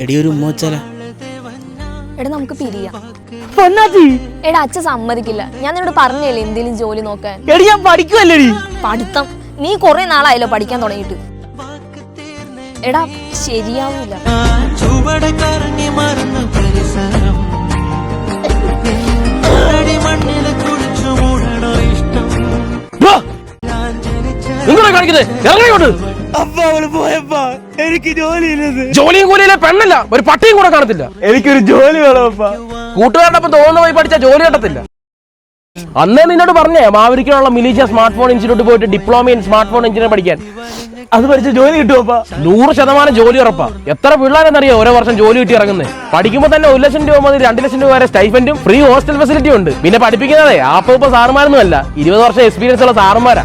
എടിയൊരു ഉമ്മോച്ചാല എടാ നമുക്ക് പിരിയാം. എടാ അച്ഛൻ സമ്മതിക്കില്ല. ഞാൻ നിന്നോട് പറഞ്ഞല്ലേ എന്തെങ്കിലും ജോലി നോക്കാൻ. ഞാൻ പഠിക്കുവല്ലേ. പഠിത്തം നീ കുറെ നാളായല്ലോ പഠിക്കാൻ തുടങ്ങിയിട്ട്. എടാ ശരിയാവൂല. എനിക്ക് ജോലിയും കൂലിയിലെ പെണ്ണല്ല, ഒരു പട്ടിയും കൂടെ കാണത്തില്ല. എനിക്കൊരു ജോലി വേണം. കൂട്ടുകാരുടെ ഒപ്പം തോന്നുന്ന പോയി പഠിച്ചാൽ ജോലി കിട്ടത്തില്ല. അന്നേ നിന്നോട് പറഞ്ഞേ മാവരിക്കാനുള്ള മിലീഷ്യ സ്മാർട്ട് ഫോൺ ഇൻസ്റ്റിറ്റ്യൂട്ട് പോയിട്ട് diploma in smart phone engineer പഠിക്കാൻ. അത് പഠിച്ച ജോലി കിട്ടുമോ? 100% ജോലി ഉറപ്പാ. എത്ര പിള്ളേരെന്നറിയോ ഓരോ വർഷം ജോലി കിട്ടി ഇറങ്ങുന്നത്. പഠിക്കുമ്പോൾ തന്നെ 1 ലക്ഷം രൂപ മുതൽ 2 ലക്ഷം രൂപ വരെ സ്റ്റൈഫൻഡും ഫ്രീ ഹോസ്റ്റൽ ഫെസിലിറ്റി ഉണ്ട്. പിന്നെ പഠിപ്പിക്കുന്നതേ 40 സാറുമാരൊന്നും അല്ല, 20 വർഷം എക്സ്പീരിയൻസ് ഉള്ള സാറുമാരാ.